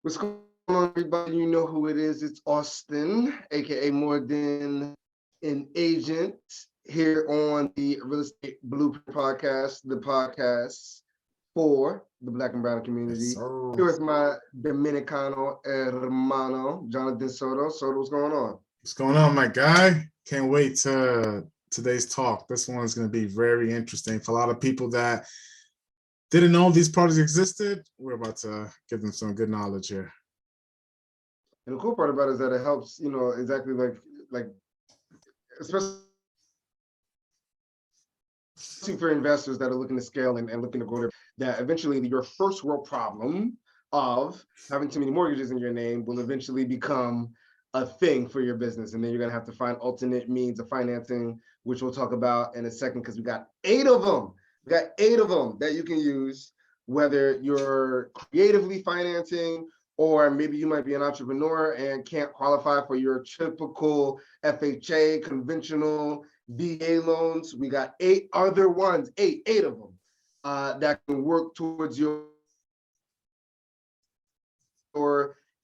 What's going on, everybody? You know who it is. It's Austin, aka More Than an Agent, here on the Real Estate Blueprint Podcast, the podcast for the Black and Brown community. Yes, Here with my Dominicano hermano, Jonathan Soto. Soto, what's going on? what's going on, my guy? Can't wait to today's talk. This one's going to be very interesting for a lot of people that didn't know these products existed. We're about to give them some good knowledge here. And the cool part about it is that it helps, exactly like especially for investors that are looking to scale and looking to grow, that eventually your first world problem of having too many mortgages in your name will eventually become a thing for your business. And then you're going to have to find alternate means of financing, which we'll talk about in a second, because we got 8 of them. We got 8 of them that you can use, whether you're creatively financing, or maybe you might be an entrepreneur and can't qualify for your typical FHA, conventional VA loans. We got 8 other ones, eight of them that can work towards your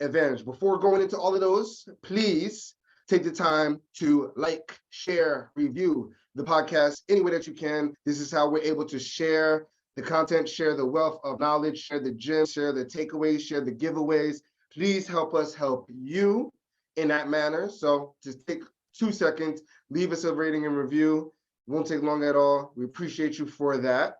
advantage. Before going into all of those, please take the time to like, share, review the podcast any way that you can. This is how we're able to share the content, share the wealth of knowledge, share the gems, share the takeaways, share the giveaways. Please help us help you in that manner. So just take 2 seconds, leave us a rating and review. Won't take long at all. We appreciate you for that.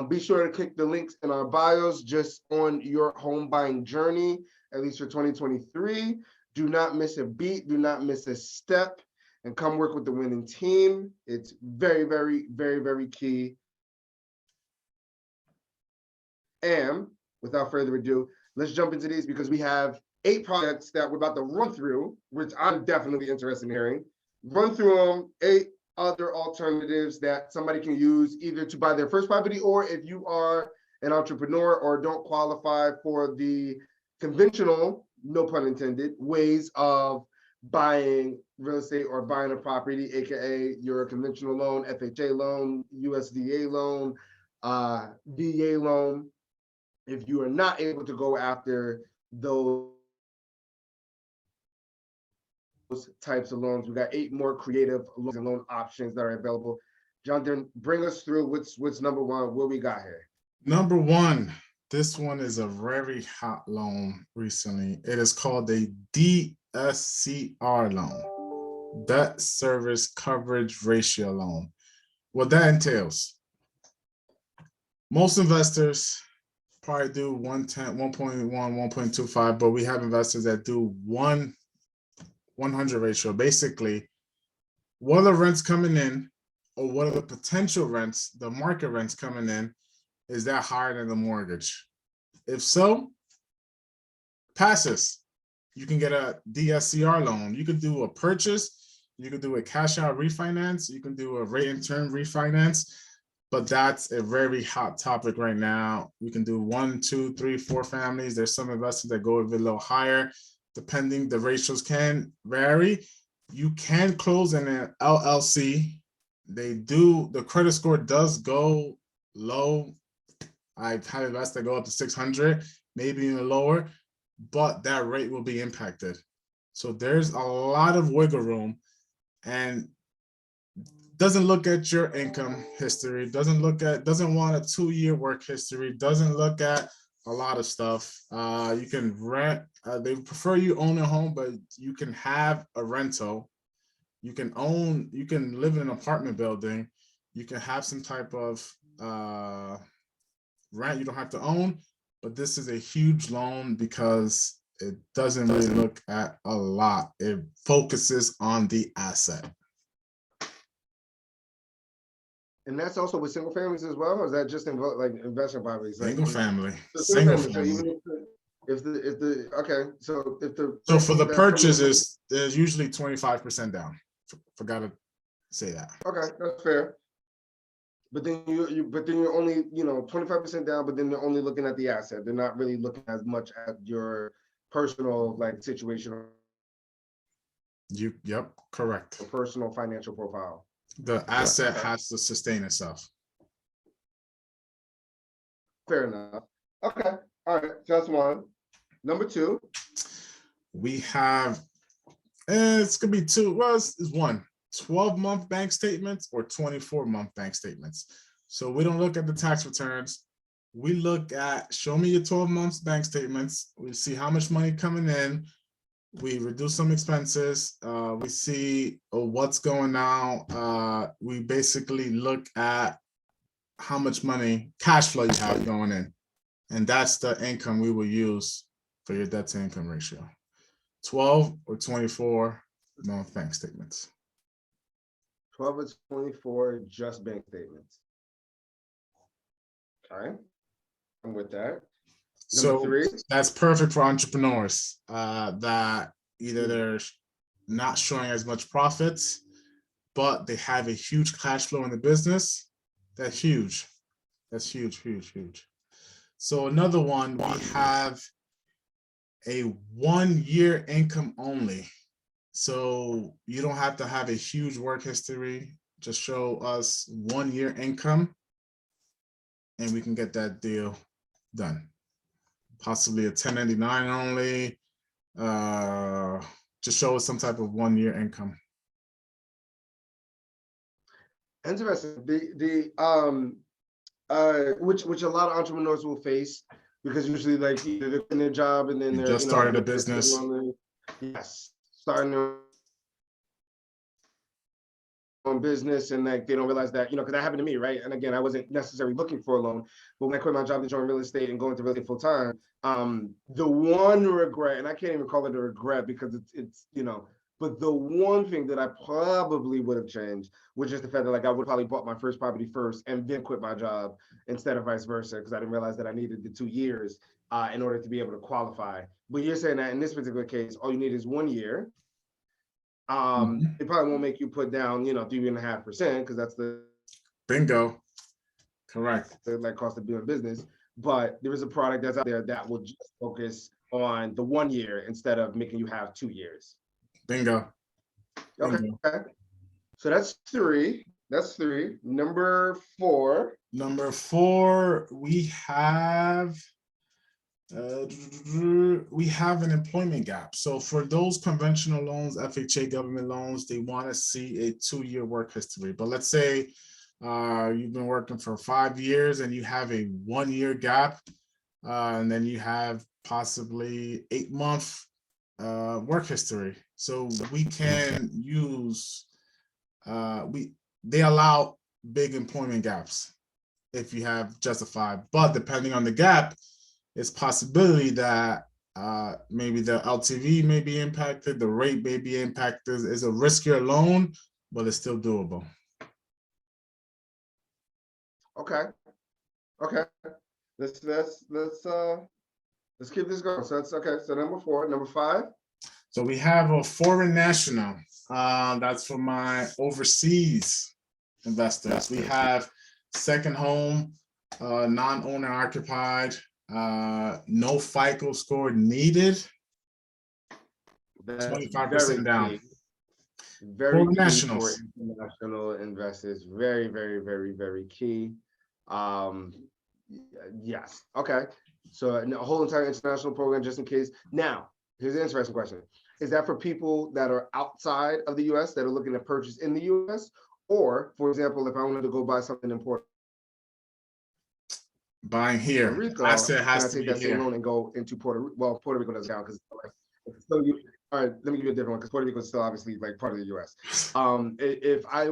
Be sure to click the links in our bios just on your home buying journey, at least for 2023. Do not miss a beat, do not miss a step, and come work with the winning team. It's very, very, very, very key. And without further ado, let's jump into these, because we have 8 products that we're about to run through, which I'm definitely interested in hearing. Run through them, 8 other alternatives that somebody can use either to buy their first property, or if you are an entrepreneur or don't qualify for the conventional, no pun intended, ways of buying real estate or buying a property, aka your conventional loan, FHA loan, USDA loan, VA loan. If you are not able to go after those types of loans, we got 8 more creative loans and loan options that are available. Jonathan, bring us through what's number 1, what we got here. Number 1, this one is a very hot loan recently. It is called a DSCR loan, Debt Service Coverage Ratio loan. What that entails, most investors probably do 110, 1.1, 1.25, but we have investors that do 100 ratio. Basically, what are the rents coming in, or what are the potential rents, the market rents coming in, is that higher than the mortgage? If so, passes. You can get a DSCR loan. You could do a purchase, you could do a cash out refinance, you can do a rate and term refinance, but that's a very hot topic right now. You can do 1, 2, 3, 4 families. There's some investors that go a little higher, depending. The ratios can vary. You can close in an LLC. The credit score does go low. I've had investors that go up to 600, maybe even lower, but that rate will be impacted. So there's a lot of wiggle room, and doesn't look at your income history, doesn't want a 2-year work history, doesn't look at a lot of stuff. You can rent. They prefer you own a home, but you can have a rental. You can live in an apartment building. You can have some type of rent. You don't have to own, but this is a huge loan because it doesn't really look at a lot. It focuses on the asset. And that's also with single families as well, or is that just like investment properties? Single family. Single family. So even if the okay, so if the so for the purchases, there's usually 25% down. Forgot to say that. Okay, that's fair. But then you're only 25% down, but then they're only looking at the asset. They're not really looking as much at your personal situation. Yep, correct. Personal financial profile. The asset has to sustain itself. Fair enough. Okay. All right. So that's one. Number two. We have, it's gonna be two, well, it's one, 12-month bank statements or 24-month bank statements. So we don't look at the tax returns. We look at, show me your 12 months bank statements. We see how much money coming in. We reduce some expenses. We see what's going out. We basically look at how much money, cash flow you have going in. And that's the income we will use for your debt to income ratio. 12 or 24-month bank statements. 12 or 24 just bank statements. Okay, I'm with that. Number three. That's perfect for entrepreneurs that either they're not showing as much profits, but they have a huge cash flow in the business. That's huge. That's huge, huge, huge. So another one, we have a 1 year income only. So you don't have to have a huge work history. Just show us 1 year income and we can get that deal done. Possibly a 1099 only. Just show us some type of 1 year income. Interesting. Which a lot of entrepreneurs will face, because usually like either they're in their job and then they're just started a business. Yes, starting their own business, and like they don't realize that, because that happened to me, right? And again, I wasn't necessarily looking for a loan, but when I quit my job to join real estate and go into real estate full time, the one regret, and I can't even call it a regret because it's but the one thing that I probably would have changed, which is the fact that like I would probably bought my first property first and then quit my job instead of vice versa, because I didn't realize that I needed the 2 years in order to be able to qualify. But you're saying that in this particular case, all you need is 1 year. It probably won't make you put down, 3.5%, because that's the bingo. Correct. The like cost of doing business. But there is a product that's out there that will just focus on the 1 year instead of making you have 2 years. Bingo. Okay. Bingo. So that's three. That's three. Number four. Number four, we have an employment gap. So for those conventional loans, FHA government loans, they want to see a 2 year work history. But let's say you've been working for 5 years and you have a 1 year gap, and then you have possibly 8-month work history. So we can use, they allow big employment gaps if you have justified, but depending on the gap, it's possibility that maybe the LTV may be impacted, the rate may be impacted. It's a riskier loan, but it's still doable. Okay. Okay. Let's keep this going. So that's okay. So number four. Number five. So we have a foreign national. That's for my overseas investors. We have second home, non-owner occupied, no FICO score needed. 25% down. Key. Very key for international investors. Very, very, very, very key. Yes. Okay. So a whole entire international program just in case. Now, here's an interesting question. Is that for people that are outside of the US that are looking to purchase in the US? Or, for example, if I wanted to go buy something important, buying here, Puerto Rico, I said it has can I to take be that same here. loan and go into Puerto Rico? Well, Puerto Rico doesn't count because all right, let me give you a different one because Puerto Rico is still obviously like part of the US. If I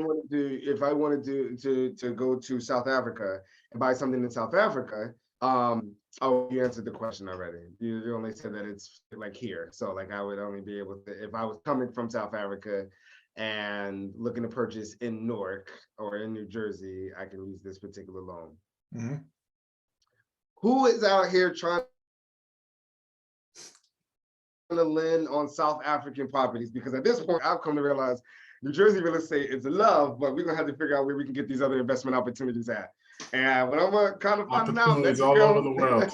wanted to go to South Africa and buy something in South Africa, oh, you answered the question already. You only said that it's like here. So like I would only be able to, if I was coming from South Africa and looking to purchase in Newark or in New Jersey, I can use this particular loan. Mm-hmm. Who is out here trying to lend on South African properties? Because at this point, I've come to realize New Jersey real estate is love, but we're gonna have to figure out where we can get these other investment opportunities at. And what I'm gonna kind of find out, Mexico, all over the world.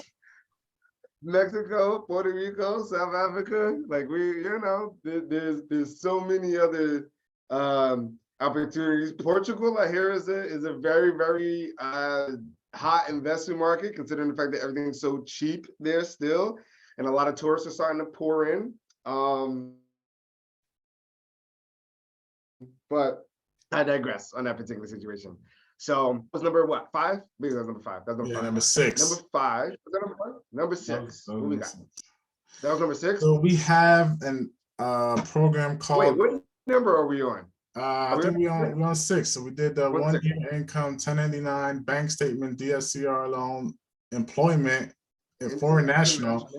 Mexico, Puerto Rico, South Africa, like there's so many other opportunities. Portugal, I hear, is a very, very hot investment market, considering the fact that everything's so cheap there still. and a lot of tourists are starting to pour in. But I digress on that particular situation. So was number what, 5? Maybe that's number 5. That's number 5. Number 6. Number 5. Was that number 5? Number 6. What we got? That was number 6. So we have an program called. Wait, what number are we on? I think we're on 6. So we did the 1-year income, 1099, bank statement, DSCR loan, employment, and foreign national.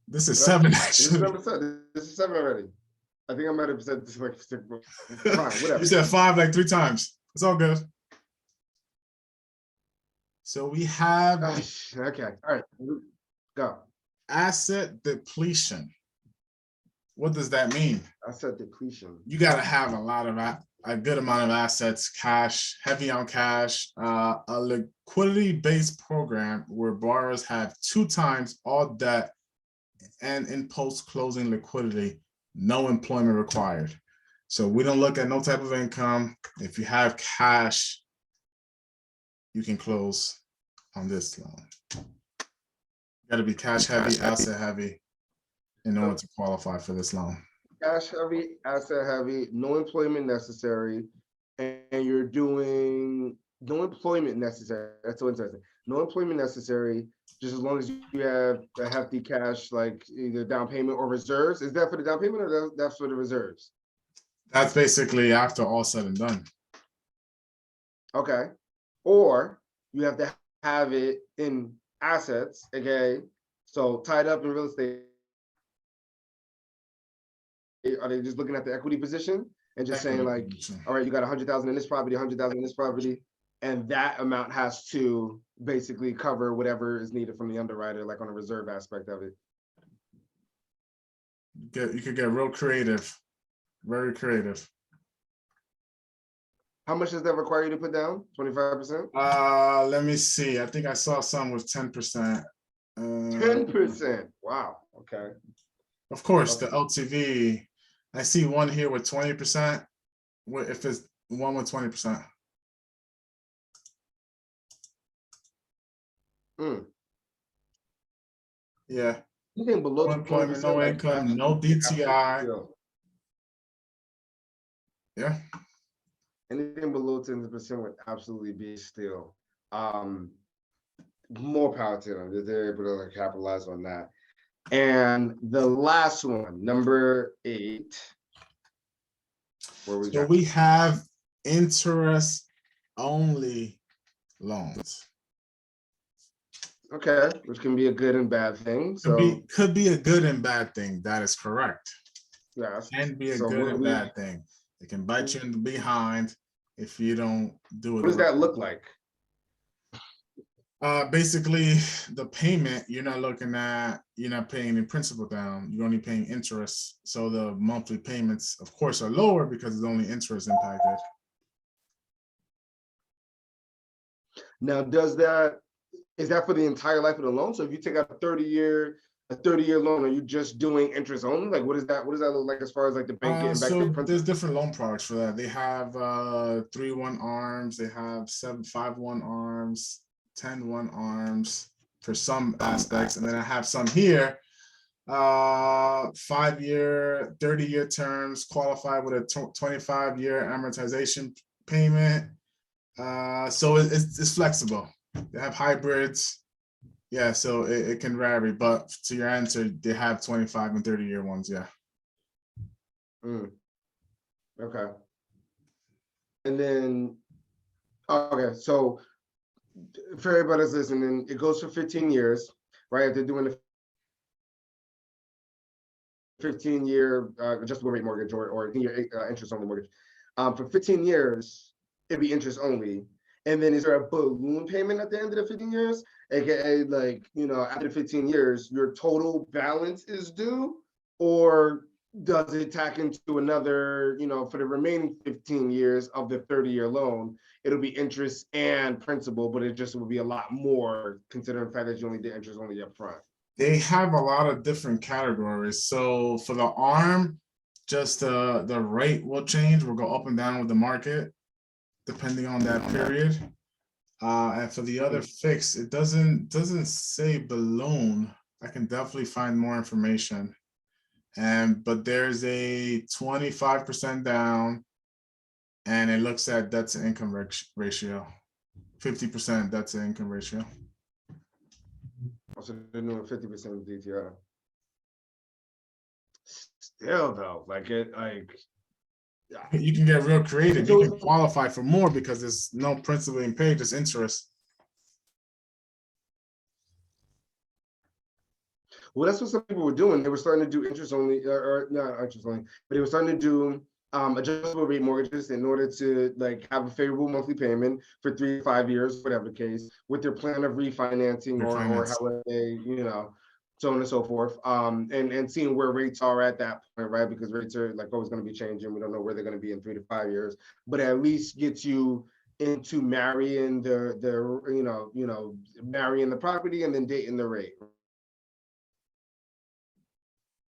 This is 7 actually. This is 7 already. I think I might have said this like 6. Fine, whatever. You said 5 like 3 times. It's all good. So we have okay. All right. Go. Asset depletion. What does that mean? Asset depletion. You got to have a good amount of assets, cash, heavy on cash, a liquidity-based program where borrowers have 2 times all debt and in post-closing liquidity, no employment required. So we don't look at no type of income. If you have cash, you can close on this loan. You got to be cash heavy, asset heavy in order to qualify for this loan. Cash heavy, asset heavy, no employment necessary, and you're doing no employment necessary. That's so interesting. No employment necessary, just as long as you have a hefty cash, like either down payment or reserves. Is that for the down payment or that's for the reserves? That's basically after all said and done. Okay. Or you have to have it in assets, okay? So tied up in real estate. Are they just looking at the equity position and just saying like, all right, you got 100,000 in this property, 100,000 in this property, and that amount has to basically cover whatever is needed from the underwriter, like on a reserve aspect of it. You could get real creative, very creative. How much does that require you to put down? 25%? Let me see. I think I saw some with 10%. 10%. Wow. Okay. Of course, the LTV. I see one here with 20%. What if it's one with 20%? Yeah. Anything below employment, no income, no DTI. Yeah. Anything below 10% would absolutely be still. More power to them. They're able to like capitalize on that. And the last one, number 8. So we have interest only loans. Okay, which can be a good and bad thing. So could be a good and bad thing. That is correct. Yes. Can be a good and bad thing. It can bite you in the behind if you don't do it. What does that look like? Basically, the payment, you're not paying any principal down. You're only paying interest. So the monthly payments, of course, are lower because it's only interest impacted. Now, is that for the entire life of the loan? So if you take out a 30-year loan, are you just doing interest only? Like, what does that look like as far as like the bank getting back to principal? There's different loan products for that. They have 3-1 ARMs. They have 5-1 ARMs. 10-1 ARMs for some aspects, and then I have some here 5-year 30-year terms, qualify with a 25-year amortization payment. So it's flexible. They have hybrids, yeah, so it can vary, but to your answer, they have 25 and 30-year ones. Yeah. Okay. And then okay, so for everybody that's listening, it goes for 15 years, right? If they're doing a 15-year adjustable rate mortgage or 10-year interest only mortgage, for 15 years, it'd be interest only. And then is there a balloon payment at the end of the 15 years? AKA, like, after 15 years, your total balance is due? Or does it tack into another, for the remaining 15 years of the 30-year loan, it'll be interest and principal, but it just will be a lot more considering the fact that you only did interest only up front? They have a lot of different categories. So for the ARM, just the rate will change, will go up and down with the market, depending on that period. And for the other fixed, it doesn't say balloon. I can definitely find more information. But there's a 25% down, and it looks at debt to income ratio, 50% debt to income ratio. So they're doing 50% DTI. Still though, You can get real creative. You can qualify for more because there's no principal being paid, just interest. Well, that's what some people were doing. They were starting to do interest only, or not interest only, but they were starting to do adjustable rate mortgages in order to have a favorable monthly payment for 3 to 5 years, whatever the case, with their plan of refinancing or however they, so on and so forth. And seeing where rates are at that point, right? Because rates are always going to be changing. We don't know where they're going to be in 3 to 5 years, but at least gets you into marrying marrying the property and then dating the rate.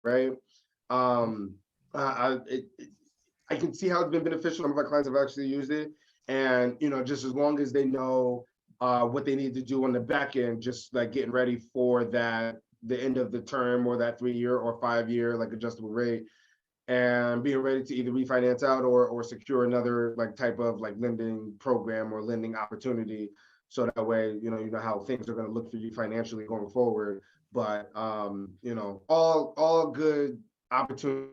Right. I can see how it's been beneficial. Some of our clients have actually used it, and just as long as they know what they need to do on the back end, just getting ready for the end of the term or that 3-year or 5-year adjustable rate, and being ready to either refinance out or secure another type of lending program or lending opportunity, so that way you know how things are going to look for you financially going forward. But all good opportunities,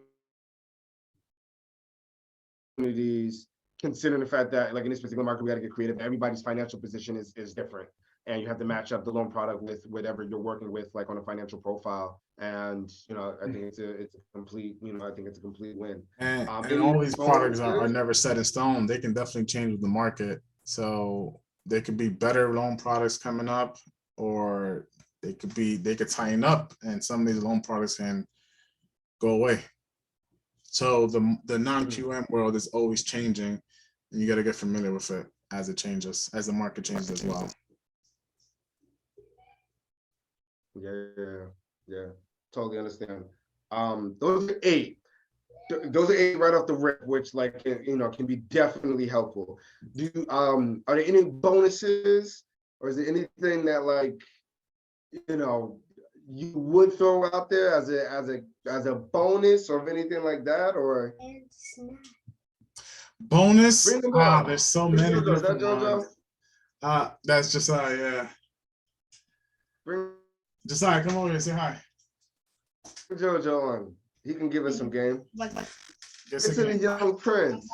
considering the fact that in this particular market, we got to get creative. Everybody's financial position is different, and you have to match up the loan product with whatever you're working with, on a financial profile. And I think it's a complete, I think it's a complete win. And all these products are never set in stone. They can definitely change with the market. So there could be better loan products coming up, or they could tighten up, and some of these loan products can go away. So the non-QM world is always changing, and you got to get familiar with it as it changes, as the market changes as well. Yeah, totally understand. Those are 8. Those are 8 right off the rip, which can be definitely helpful. Are there any bonuses, or is there anything that you would throw out there as a bonus or anything like that? Or bonus? There's so many different ones. That's Josiah, yeah. Josiah, come over here, say hi. Jojo on. He can give us some game. It's the young prince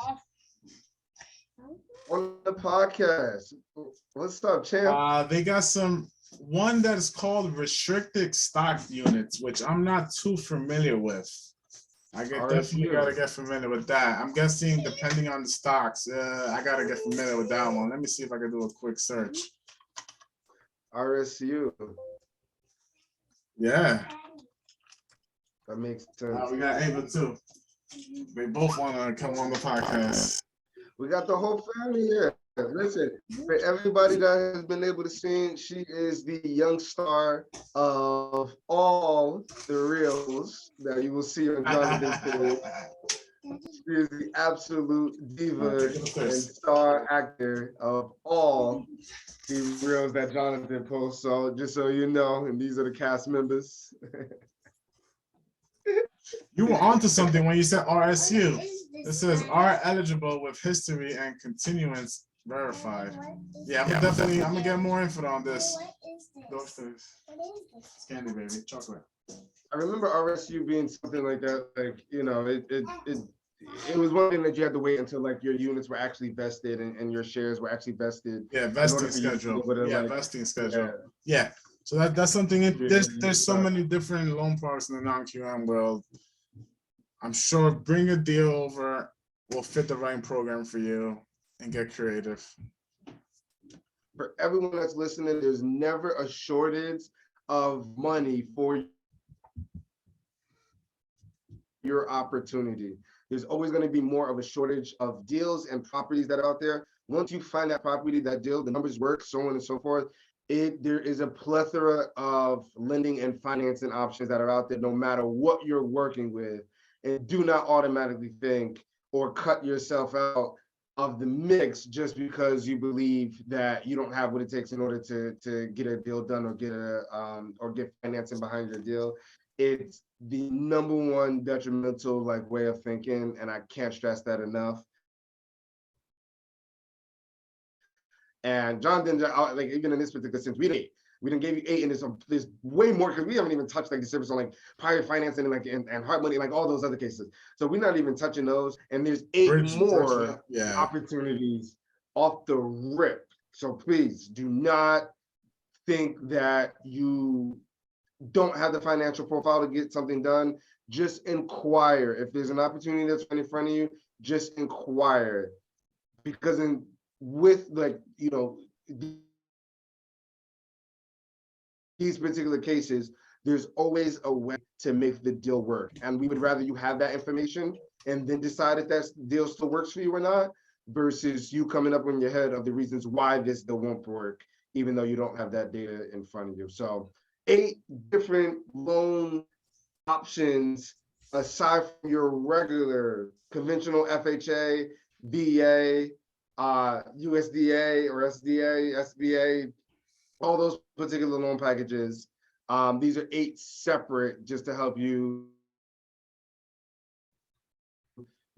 on the podcast. What's up, champ? They got one that is called restricted stock units, which I'm not too familiar with. I definitely gotta get familiar with that. I'm guessing depending on the stocks, I gotta get familiar with that one. Let me see if I can do a quick search. RSU. Yeah. That makes sense. We got Ava too. They both want to come on the podcast. We got the whole family here. Listen, for everybody that has been able to see, she is the young star of all the reels that you will see on Jonathan's page. She is the absolute diva and star actor of all the reels that Jonathan posts. So just so you know, and these are the cast members. You were onto something when you said RSU. It says R eligible with history and continuance verified. Yeah, I'm gonna get more info on this. Those things. It's candy, baby, chocolate. I remember RSU being something like that. It was one thing that you had to wait until your units were actually vested and your shares were actually vested. Yeah, vesting schedule. Vesting schedule. Yeah. So that's something. There's so many different loan products in the non-QM world. I'm sure bring a deal over, we'll fit the right program for you and get creative. For everyone that's listening, there's never a shortage of money for your opportunity. There's always going to be more of a shortage of deals and properties that are out there. Once you find that property, that deal, the numbers work, so on and so forth. There is a plethora of lending and financing options that are out there, no matter what you're working with. And do not automatically think or cut yourself out of the mix just because you believe that you don't have what it takes in order to get a deal done or get financing behind your deal. It's the number one detrimental way of thinking, and I can't stress that enough. And Jonathan, even in this particular sense, we didn't give you 8, and there's way more because we haven't even touched the service on private financing and hard money, all those other cases. So we're not even touching those. And there's 8 more opportunities off the rip. So please do not think that you don't have the financial profile to get something done. Just inquire. If there's an opportunity that's right in front of you, just inquire. Because with these particular cases, there's always a way to make the deal work. And we would rather you have that information and then decide if that deal still works for you or not, versus you coming up in your head of the reasons why this deal won't work, even though you don't have that data in front of you. So 8 different loan options aside from your regular conventional FHA, VA, USDA or SDA, SBA, all those particular loan packages. These are 8 separate just to help you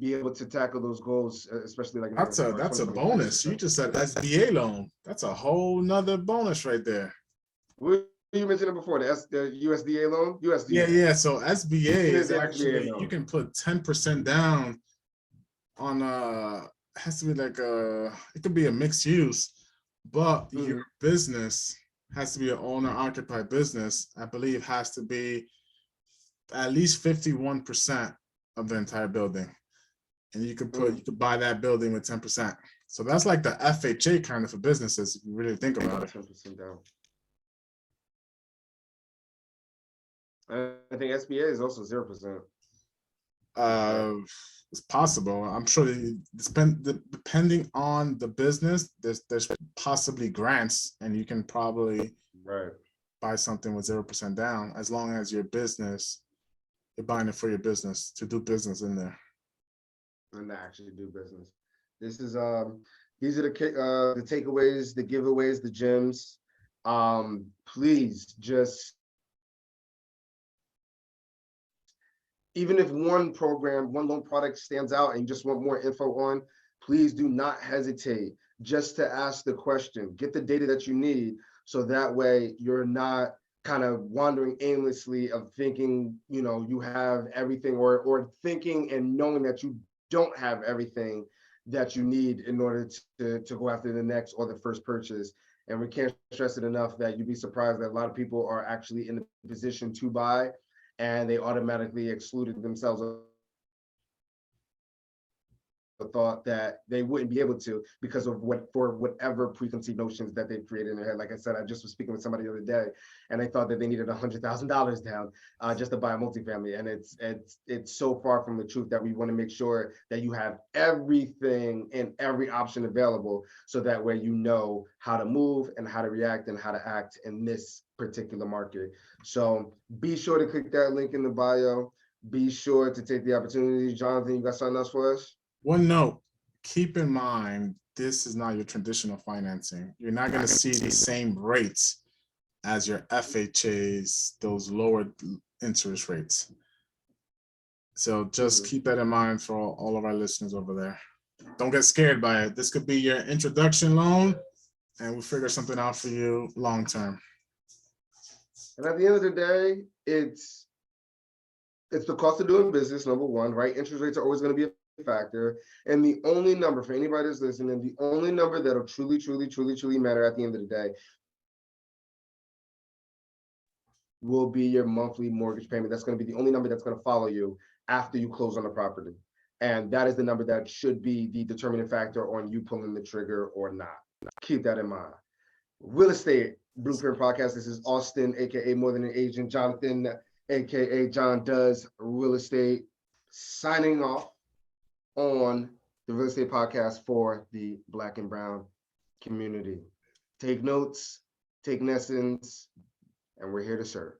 be able to tackle those goals, especially that's a bonus. You just said SBA loan. That's a whole nother bonus right there. What you mentioned it before, the USDA loan? USDA. Yeah. So SBA is actually, you can put 10% down on has to be it could be a mixed use, but your business has to be an owner-occupied business. I believe has to be at least 51% of the entire building. And you could buy that building with 10%. So that's like the FHA kind of for businesses, if you really think about it. 10% down. I think SBA is also 0%. It's possible. I'm sure depending on the business, there's possibly grants, and you can probably buy something with 0% down, as long as your business, you're buying it for your business to do business in there. And to actually do business. This is these are the takeaways, the giveaways, the gems. Please just, even if one program, one loan product stands out and you just want more info on, please do not hesitate just to ask the question. Get the data that you need, so that way you're not kind of wandering aimlessly of thinking, you have everything, or thinking and knowing that you don't have everything that you need in order to go after the next or the first purchase. And we can't stress it enough that you'd be surprised that a lot of people are actually in a position to buy, and they automatically excluded themselves the thought that they wouldn't be able to because of whatever preconceived notions that they've created in their head. Like I said, I just was speaking with somebody the other day, and they thought that they needed $100,000 down just to buy a multifamily. And it's so far from the truth that we want to make sure that you have everything and every option available, so that way you know how to move and how to react and how to act in this particular market. So be sure to click that link in the bio. Be sure to take the opportunity. Jonathan, you got something else for us? One note, keep in mind, this is not your traditional financing. You're not going to see the same rates as your FHAs, those lower interest rates. So just keep that in mind for all of our listeners over there. Don't get scared by it. This could be your introduction loan, and we'll figure something out for you long term. And at the end of the day, it's the cost of doing business, number one, right? Interest rates are always going to be a factor. And the only number, for anybody that's listening, the only number that'll truly matter at the end of the day will be your monthly mortgage payment. That's going to be the only number that's going to follow you after you close on the property. And that is the number that should be the determining factor on you pulling the trigger or not. Keep that in mind. Real Estate Blueprint Podcast. This is Austin, aka More Than an Agent, Jonathan, aka John Does Real Estate, signing off on the Real Estate Podcast for the Black and Brown community. Take notes, take lessons, and we're here to serve.